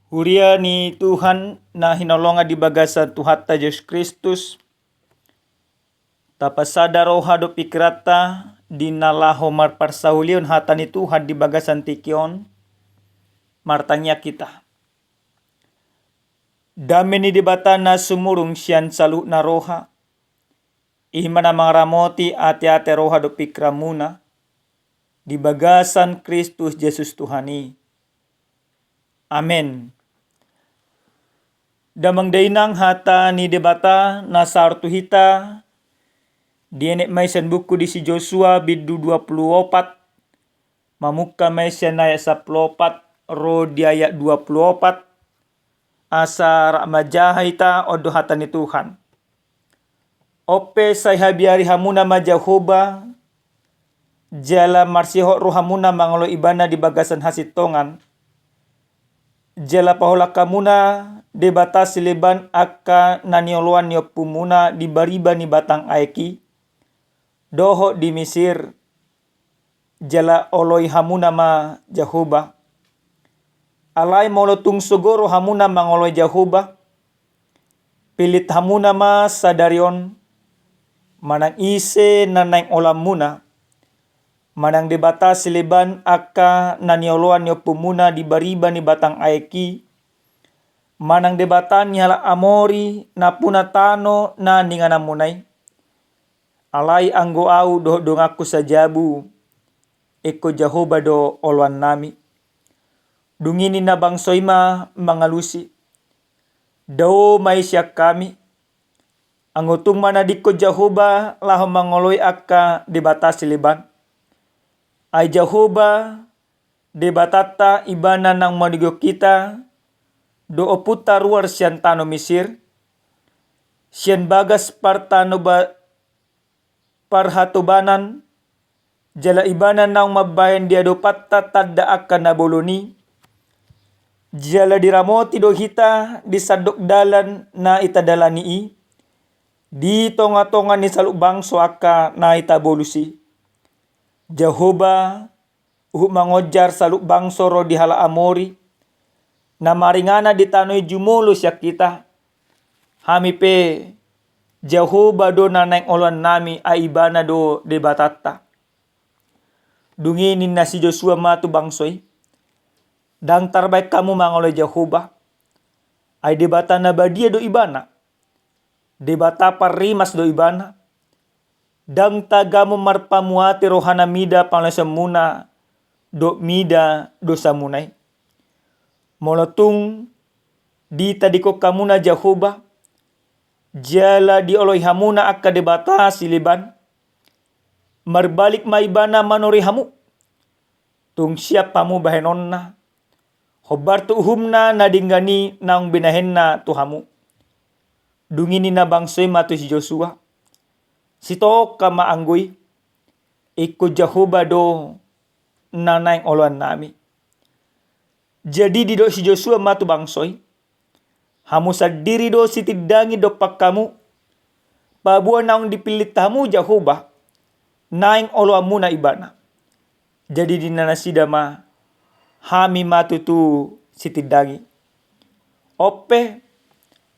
Huria ni Tuhan na hinolonga di bagasan Tuhan ta Yesus Kristus. Tapasada roha do pikrata dinalaho marparsaulion hata ni Tuhan di bagasan tikion. Martanya kita. Dami ni dibata na sumurung siyan salu na roha. Ihmana mangaramoti ati-ati roha do pikramuna. Di bagasan Kristus Yesus Tuhani. Amen. Damang dainang hata ni debata na sartu hita dienek maisan buku di si Joshua bidu 24 mamuka maisan ayat 14 ro di ayat 24 asa rakmajaha ita odo hata ni Tuhan. Ope say habiari hamuna majahoba jala marsiho rohamuna mangolo ibana di bagasan hasitongan. Jala pahola kamuna debata sileban aka nanioluan yo pumuna di bariba ni batang aeki. Doho di Mesir. Jala oloi hamuna ma Jahoba. Alai molotung sogoro hamuna mangoloi Jahoba. Pilit hamuna ma sadarion. Manang ise nanaing olam muna. Manang debata sileban aka nanioluan yo pumuna di bariba ni batang aeki. Manang debata nihala amori na punatano na ningana munay. Alai anggo au do dongaku sajabu. Eko Jahoba do oluan nami. Dungini na bangsoima mangalusi. Dao maisyak kami. Angotung manadiko Jahoba laho mangoloi aka debata sileban. Ay Jahoba debatata ibana nang madigyo kita do oputa ruar siyan tano Mesir. Siyan bagas partano parhatobanan jala ibana nang mabayan dia do patta tadda akan naboloni. Jala diramoti do hita di sadok dalan na itadalani i. Di tonga-tonga ni saluk bangso aka na itabolusi. Jahoba mangojar saluk bangso ro di hala amori. Na maringana di tanoi jumolo siya kita. Hami pe Jahoba do naneng oluan nami aibana do debatata. Dunginin na si Joshua matu bangsoi. Dang tarbaik kamu mangoloi Jahoba. Ay debata na badia do ibana. Debata parimas do ibana. Dang tagamu marpamuati rohana mida panglesemuna do mida dosa munai. Molotung di tadiko kamuna Jahoba. Jala di oloi hamuna akka debata siliban. Marbalik maibana manori hamu. Tung siap pamu bahenonna. Hobar tu uhumna nadinggani naung binahenna tuhamu. Dungini na bangsoi matu si Joshua. Sito kama anggui. Iko Jahoba do nanaing oluan nami. Jadi di do si Joshua matu bangsoi. Hamu sadiri do sitidangi do pakkamu. Pabuan naung dipilit tamu Jahoba. Naing oluan muna ibana. Jadi di nanasida ma. Hami matu tu sitidangi. Ope.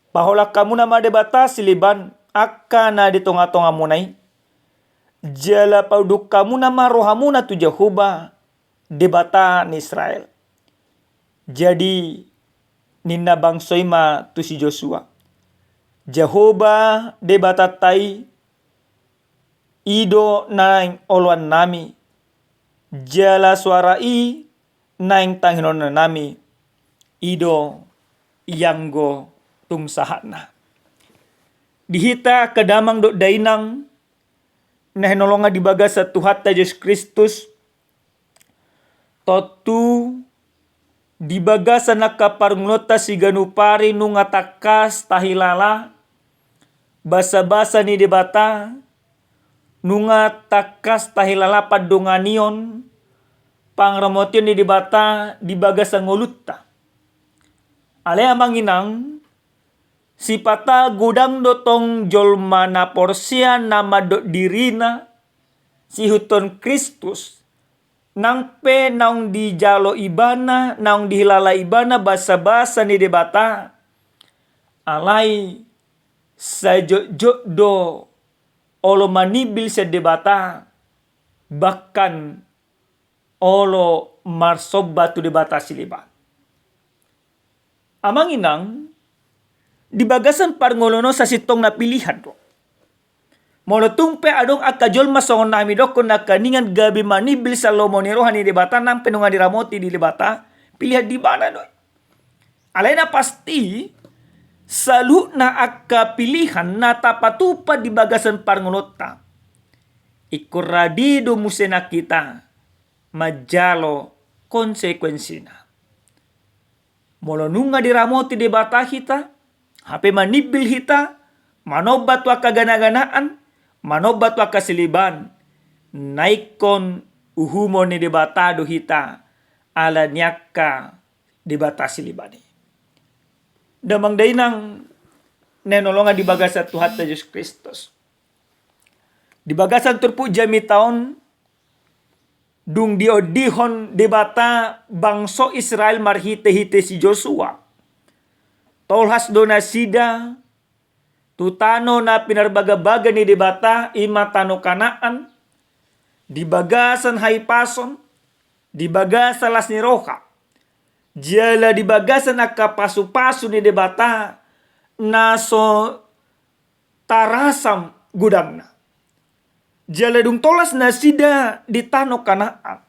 Pahola kamu nama debata siliban. Aka na di tonga-tonga munai. Jala pauduk kamu nama rohamuna tu Jahoba. Debata ni Israel. Jadi nina bangsoima tu si Joshua. Jahoba debata tai. Ido naing oluan nami. Jala suara i naing tanghinon nami. Ido ianggo tung sahatna. Dihita kadamang do dainang na hinolonga di bagasa Tuhan ta Yesus Kristus. Totu di bagasa nakaparunglota si ganupari nung atakas tahilala. Basa-basa ni debata. Nung atakas tahilala padonganion. Pangramotion ni debata di bagasa ngolutta. Alea manginang. Si pata gudang dotong jolma na porsia nama do dirina si huton Kristus Nang pe naung di jalo ibana, naung di hilala ibana basa-basa ni debata. Alai sajo do olo manibil sa debata. Bahkan olo marsoba tu debata siliba. Amang inang di bagasan parngolono sa sitong na pilihan do. Molotung pe adong akajol masongon nami doko na kaningan gabi manibil sa lomoniro hani debata nang penunga diramoti di debata pilihan di mana do. Alay na pasti salu na akka pilihan na tapatupa di bagasan parngolota. Ikuradido musena kita majalo konsekuensina. Molonunga diramoti debata hita, hape manibil hita, manobat wa kagana-ganaan, manobat wa kasiliban, naikon uhumo ni debatado hita, ala nyaka debata silibani. Damang dainang nenolonga di bagasan Tuhan Yesus Kristus. Di bagasan turpu jami taon, dung diodihon debata bangso Israel marhite-hite si Joshua. Tolhas do na sida, tutano na pinarbaga-baga ni debata ima tano Kanaan, di bagasan haipason, di bagasan las ni roha. Jala di bagasan akapasu-pasu ni debata, naso tarasam gudangna. Jala dung tolas na sida di tano Kanaan.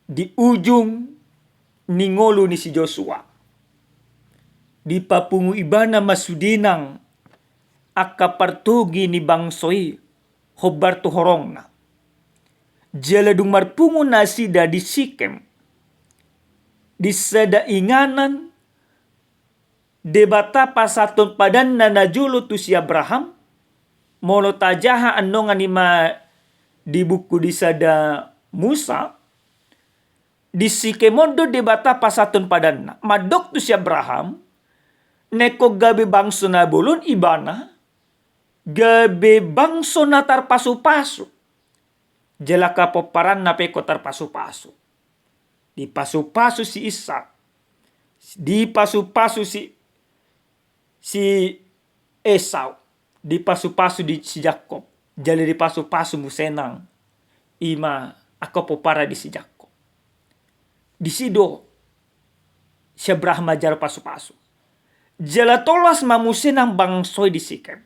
Di ujung ningolu ni si Joshua. Di papungu ibana masudinang akapartugi ni bangsoi hobar tu horongna. Jala dung marpungu na sida di Sikem. Di sada inganan debata pasaton padan na najulo tu si Abraham. Molo tajaha andongan ima di buku di sada Musa. Di Sikemondo debata pasaton padan. Madok tu si Abraham. Neko gabe bangso na bulun ibana. Gabe bangso na tarpasu-pasu. Jelaka poparan na peko tarpasu-pasu. Di pasu-pasu si Ishak. Di pasu-pasu si Esau. Di pasu-pasu di si Jakob. Jali di pasu-pasu musenang. Ima ako popara di si Jakob. Di sido si Abraham ajar pasu-pasu. Jala tolas mamusenang bangsoy di Sikem.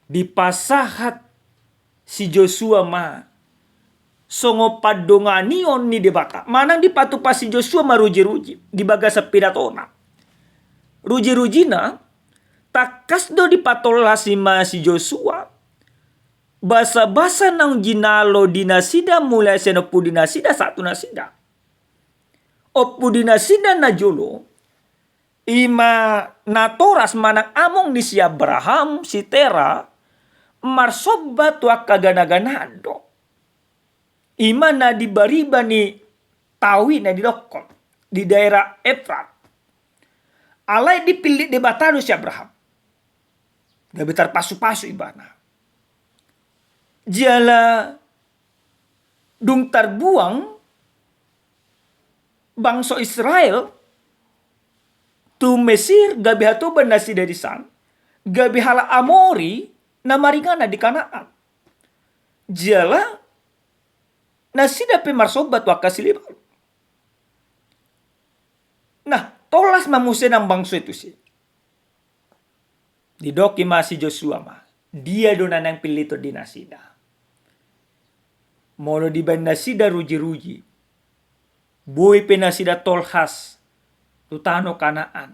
Di pasahat si Joshua ma songo padonganion ni debata. Manang di patupa si Joshua maruji-ruji. Di bagasa pidatona. Ruji-rujina. Takas do di patolasi ma si Joshua. Basa-basa nang jinalo dinasida mulai senopu dinasida satu nasida. Opu dinasida na jolo. Ima natoras manang among ni si Abraham, si Tera. Marsobat wa kagana-ganado. Ima na di bariba ni Tawi na di Lokon. Di daerah Efrat. Alay dipilih debatano si Abraham. Gabi tarpasu-pasu ibana. Jala dung tarbuang bangsa Israel tu Mesir gabi hatuban nasi dari san. Gabi hala Amori na maringana di Kanaan. Jala nasi dape marsobat wakasiliban. Nah, tolas mamusen ang bangsa itu sih. Didoki masih Joshua ma. Dia donan yang pilih to dinasida. Molo di ban nasida ruji-ruji. Boy penasida tolhas. Tutano Kanaan.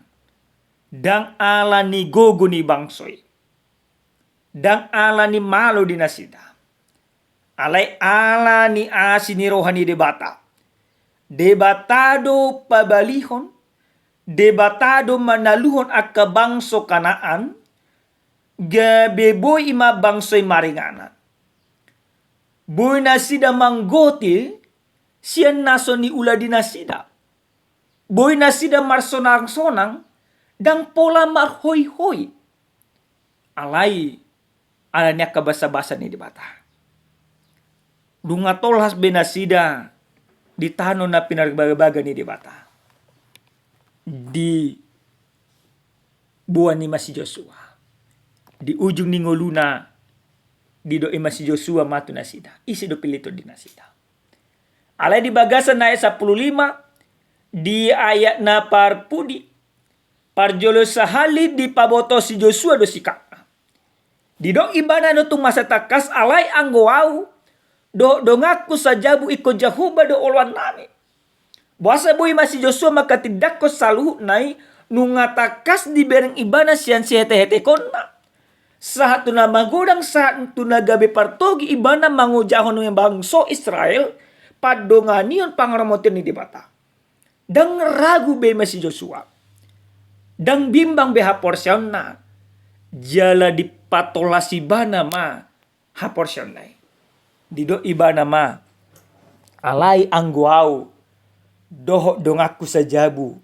Dang ala ni gogo ni bangsoy. Dang ala ni malo dinasida. Alay ala ni asi ni rohani debata. Debatado pabalihon. Debatado manaluhon akka bangso Kanaan. Gabe boy ima bangsoy maringana. Boy nasida manggoti. Siyan naso ni ula dinasida. Boy nasida marsonang-sonang. Dang pola marhoy-hoy. Alay. Alanya kabasa-basa ni debata. Dunga tolhas benasida di tano na pinagbaga ni debata. Di buwan ni Mas Joshua. Di ujung ni ngoluna di do Mas Joshua matu nasida. Isi do pilito di nasida. Alay di bagasan na 15 di ayat na parpudi. Parjolo sahali di paboto si Joshua do sikap. Di do ibana no tung masa takas alay anggoau do ngaku sajabu iko jahuba do olwan nami. Buasa boy masih Joshua maka tidak ko saluh nai nungatakas di bereng ibana sian hete konna. Saat tuna magodang saat tuna gabe partogi ibana mangujahon ng bangso Israel padonganion pangramotin ni debata. Dang ragu be masih Joshua. Dang bimbang be haporsyon na. Jala di patolasi bana ma haporsyon nai. Dido ibana ma alai angguau doho dongaku sajabu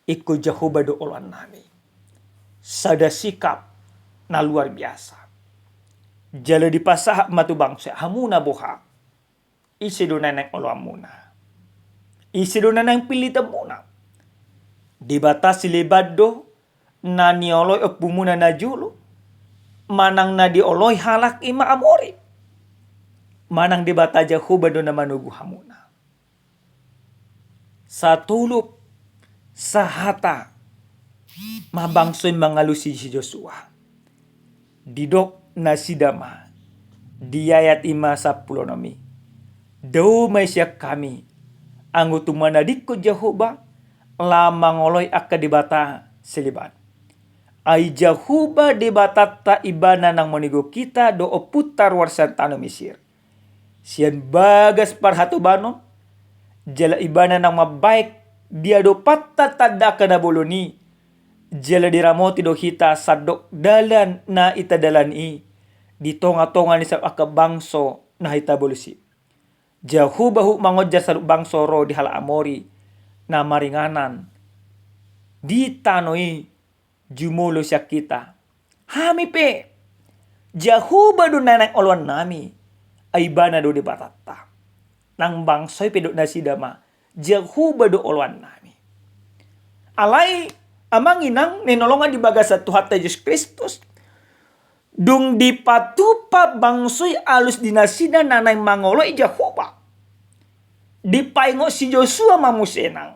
iko jahuba do olan nami. Sada sikap na luar biasa. Jala di pasah matu bangsa hamuna boha. Isi do neneng olo amuna. Isi do neneng pilih temuna. Dibatasi lebat do na nioloy opumuna na julu. Manang na dioloy halak ima amori. Manang dibata jahuba do na manugu hamuna. Satulup sahata mabangsoy mangalusi si Joshua. Didok na sidama di ayat 5:10 nami. Daw may siya kami ang utumanadik ko Jehovah lamangoloy akka dibata siliban. Ay Jehovah dibata ta ibana ng manigo kita do oputar warsan tano Mesir. Siyan bagas parhatubano jala ibana ng mabaik dia do patatanda ka na boloni jala diramoti do hita sadok dalan na itadalan i ditonga-tonga ni sa akabangso na hitabulusi. Jahubahu mangodja sa bangso ro di hala amori na maringanan di tanoi jumulo siya kita. Hami pe Jahuba do nanang olwan nami ay bana do di batata. Nang bangsoy pedok na sidama Jahuba do olwan nami. Alay amang inang ninolongan di baga sa Tuhan Yesus Kristus. Dung dipatupa bangsoy alus dinasida nanay mangolo i Jahuba. Dipaingo si Joshua mamusenang.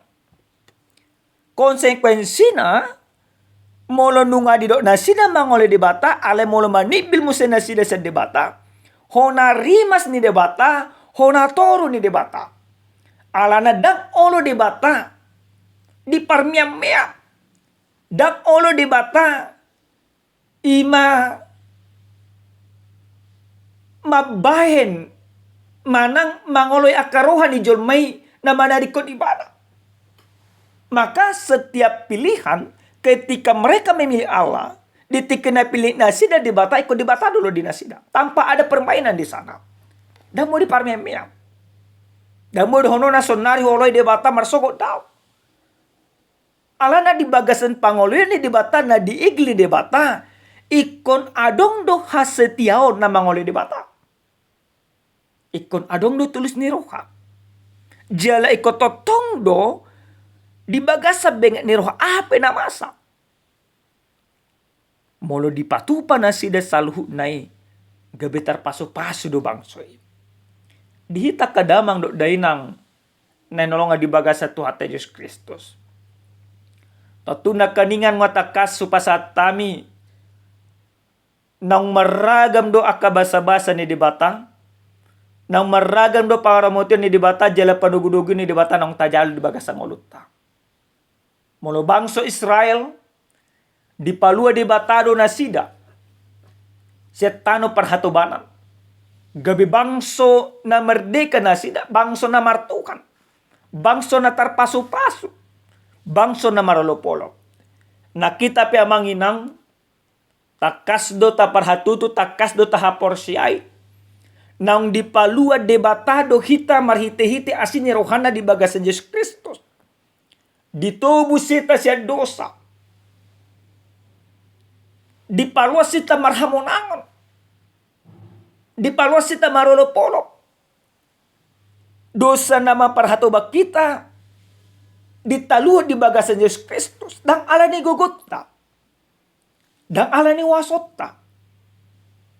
Konsekuensina molo nunga di do nasida mangolo di bata ale molo manibil musen nasida sa debata. Hona rimas ni debata, hona toru ni debata. Alana dak olo debata di parmiam-miam. Dak olo debata ima mabahen manang mangoloy akarohan ni Jolmay na manarikot ibadah. Maka setiap pilihan ketika mereka memilih Allah, ditikena pilih nasida dibata, ikut dibata dulu di nasida. Tanpa ada permainan di sana. Dan mau diparmiam-miam. Dan mau dihono nasonari holoi debata marsokot daw. Alana di bagasan pangoloy ni debata na diigli debata. Ikon adong do hasetiao na mangoloy debata. Ikon adong do tulis ni roha. Jala ikot totong do di bagasa bengat ni roha apa na masa. Molo dipatupa na sida saluhu nai gabetar paso-paso do bangsoy. Dihita kadamang do dainang nanolonga di bagasa Tuhan Yesus Kristus. Tatuna kaningan ngatakas supasat tami nang maragam do akabasa-basa ni debata. Nang maragam do paramotion ni debata jala panugudugu ni debata nang tajalo di bagasa ngoluta. Molo bangso Israel di palua debatado na sida setano perhatobanan. Gabi bangso na merdeka na sida, bangso na martukan, bangso na tarpaso-paso, bangso na marolopolo. Nakita pe amanginang takas do ta parhatutu, takas do ta haporsiay. Nang di palua debatado hita marhite-hite asini rohana di bagasan Yesus Kristus. Ditubuh sita siya dosa. Dipaluas sita marhamonangon. Dipaluas sita marolopolo. dosa nama parhatoba kita ditaluh di bagasan Yesus Kristus dan alani Golgota dan alani wasota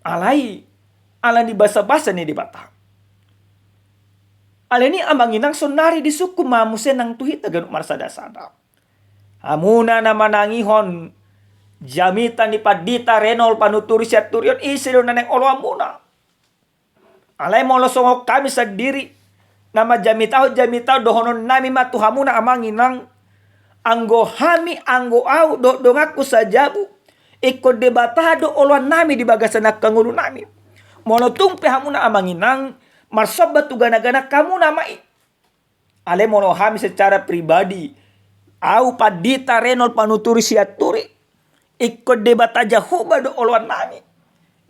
alani basa-basa ni di bata alani amanginang sonari di suku mamusen nang tuhita ganuk marsada-sada amuna nama nangihon jamitan ni padita renol panuturi siaturion isiro naneng olo amuna alai molo songok kami sendiri nama jamitau dohonon nami matu hamuna amanginang anggo hami anggo au do dongaku sajabu ikut debatado oluan nami di bagasan kangulu nami mono tumpe hamuna amanginang marsobat tu gana-gana kamu namai ale mono hami secara pribadi au padita renol panuturi siaturi ikut debat aja huba do oluan nami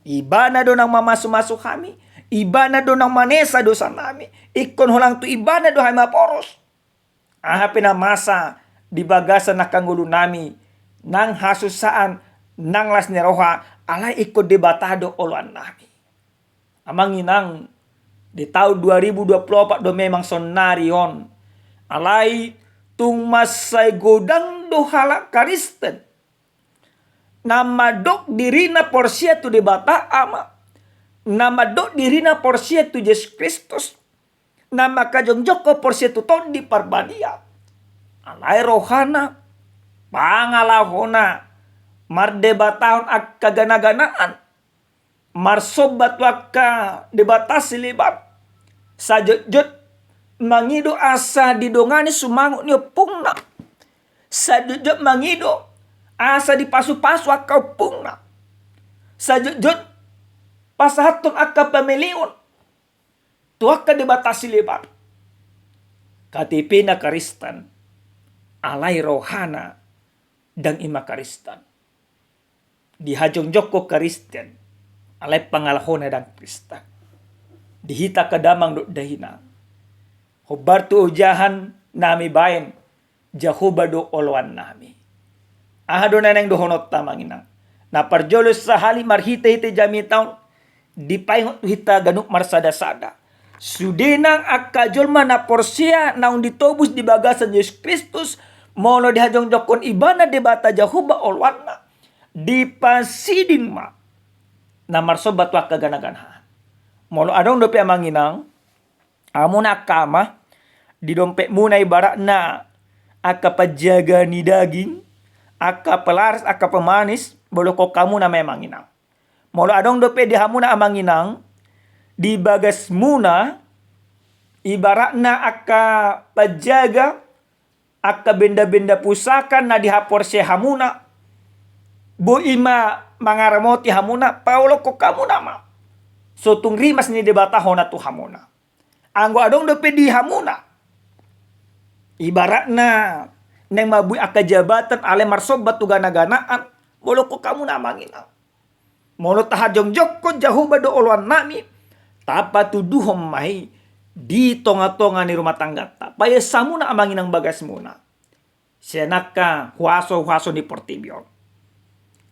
ibana do nang mamasu-masu kami ibana do nang manesa dosa nami ikon holang tu ibana do hai maporos ahapena masa di bagasan nakangulu nami nang hasusaan nang las neroha alai ikut debatado oluan nami amanginang di tahun 2024 do memang sonarion alai tung masai godang do halak Kristen nama dok dirina porsia tu debata ama nama dok dirina porsia tu Yesus Kristus nama kajong joko porsia tu ton di parbadia alai rohana pangalahona mardebatahon ak kagana-ganaan marsobat waka debatasi libat sajut mangido asa didongani sumangu niyo pungna sajut mangido asa dipasu-pasu akau pungna sajut pasahatun akka pamiliun tuaka dibatasi lebar KTP na Kristen alai rohana dan ima Kristen dihajong joko Kristen alai pangalahona dan Kristen dihita kadamang do dahina hobar tu ujahan nami bayan jahoba do oluan nami ahado naneng dohonot tamanginang na parjolos sahali marhite-hite jami taon di paingot hita ganuk marsada-sada sudenang akajolma na porsia naung ditobus di bagasan Yesus Kristus mono dihajong jokon ibana debata jahuba olwana di pasidin ma na marsobat wa kagana-ganahan mono adong dope amanginang amuna kama di dompet muna ibarat na aka pajaga ni daging aka pelaris aka pemanis bolo ko kamu na memanginang molo adong dope di hamuna amanginang di bagas muna ibaratna aka pajaga aka benda-benda pusaka na dihapor se hamuna bo ima mangaramoti hamuna paulo ko kamu nama so tung rimas ni debata hona tu hamuna anggo adong dope di hamuna ibaratna neng mabui aka jabatan ale marsobat tu gana-ganaan bolo ko kamu na amanginang mono tahajong jokko jahuba do oluan nami tapa tuduhom mai di tonga-tonga ni rumah tangga ta paya samuna amanginang bagas muna senaka huaso ni portibion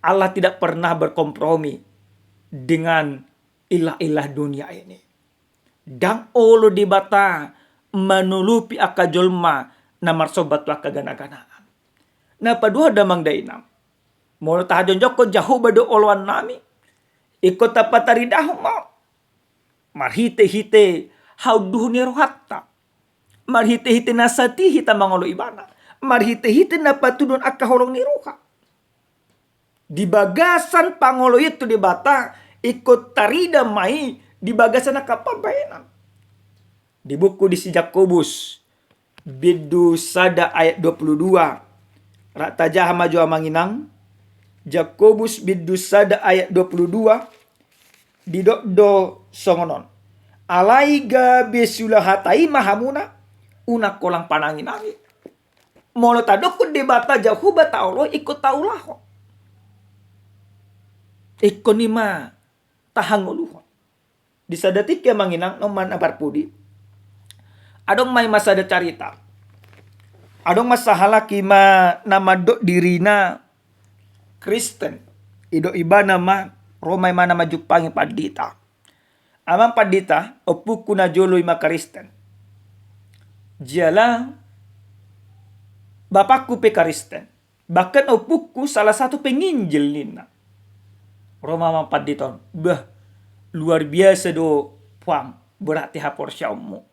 Allah tidak pernah berkompromi dengan ilah-ilah dunia ini dang olo di bata menulupi akajolma na marsobat wa kagana-ganaan na padua damang dainam mono tahajong jokko jahuba do oluan nami ikut tapatari dahuma marhite-hite hauduh ni rohatta marhite-hite nasati hita mangolo ibana marhite-hite na patudon akka holong ni roha di bagasan pangolo itu di bata ikut tarida mai di bagasan akapabayanan di buku di si Jakobus bidu sada ayat 22 rata jaha maju amanginang Jakobus bidu sada ayat 22 di do songonon alai gabe sulahatai mahamuna una kolang panangin angin mono tadok debata jahuba taulo ikut taulaho ikonima tahanguluho di sadatik ya manginang noman abarpudi adong may masada carita adong masahala kima nama do dirina Kristen ido iba nama Romay mana majupangi padita amang padita opuku na jolo ima Kristen Jala bapakku pe Kristen. Bahkan opukku salah satu penginjil nina. Roma mampat di tahun. Bah, luar biasa do puang. Berarti hapor syaummu.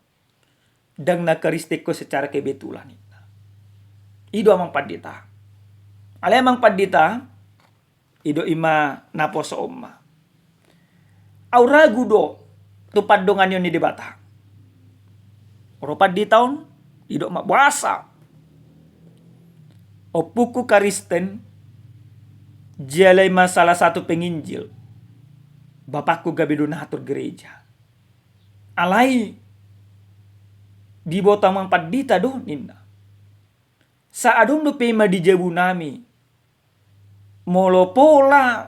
Dan na karistiko secara kebetulan nina. Ido amang padita. Ale amang padita. Ido ima napo sa oma. Auragu do. Tupad dongan yun ni debata. Oropad di tahun. Ido mabasa. Opuku Kristen, jalai salah satu penginjil. Bapakku gabi donatur gereja. Alai di bota mampat dita do nina. Sa adong do pema di jabu nami. Molo pola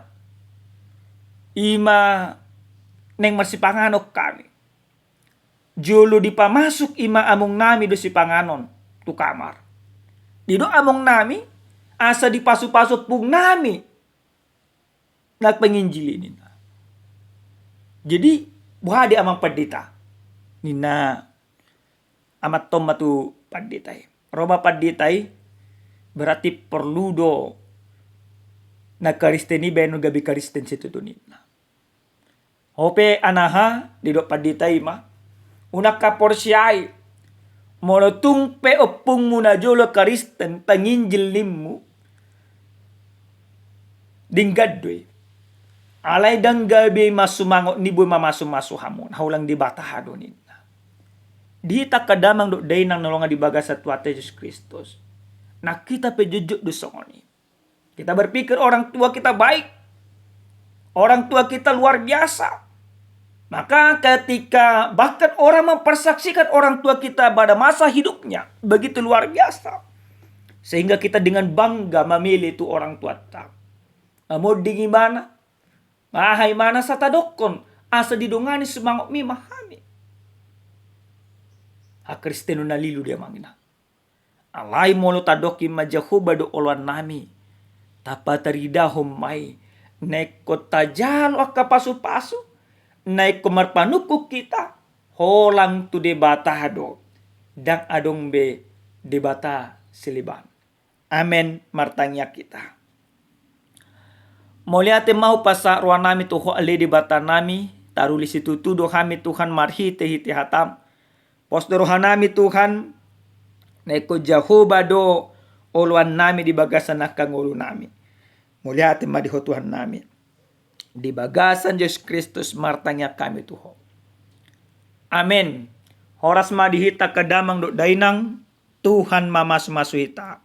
ima neng marsipanganok kami. Jolo di pamasuk ima among nami do si panganon tu kamar. Dido among nami, asa di pasu-pasu pung nami. Nagpenginjili nina. Jadi, buhadi amang padita. Nina, amat tom matu paditay. Roma paditay, berarti perlu do na karisteni beno gabi karisten situ nina. Hope anaha, dido paditay ma. Unak kaporsyay. Molotung pe opung muna jolo Kristen penginjil limmu. Dinggadwe. Alay dang gabi masumangot ni boy mamasu-masu hamon. Haulang di batahado nina. Di takadamang do day nang nalonga di bagas sa tuwate Yesus Kristus. Na kita pe jujud do songoni. Kita berpikir orang tua kita baik. Orang tua kita luar biasa. Maka ketika bahkan orang mempersaksikan orang tua kita pada masa hidupnya begitu luar biasa. Sehingga kita dengan bangga memilih itu orang tua kita. Mau di gimana? Mahai mana sa tadokon. Asa didongani semangok mi mahami. Kristeno na lilu dia mangina. Alay molo tadoki majahuba do oluan nami. Tapataridahom may. Nekot tajalo akapasu-pasu. Naik kumarpanuku kita holang tu debata hado dan adong be debata siliban. Amen martanya kita. Moliate mau pasa ruang nami tuho ale debata nami taruli situ tudo kami Tuhan marhi tehi hatam. Posdo rohanami Tuhan naiko Jehovah do oluan nami di bagasan nakangulu nami. Moliate madiho Tuhan nami. Di bagasan Yesus Kristus martanya kami Tuhan. Amin. Horas madihita kadamang do dainang Tuhan mamas masuhita.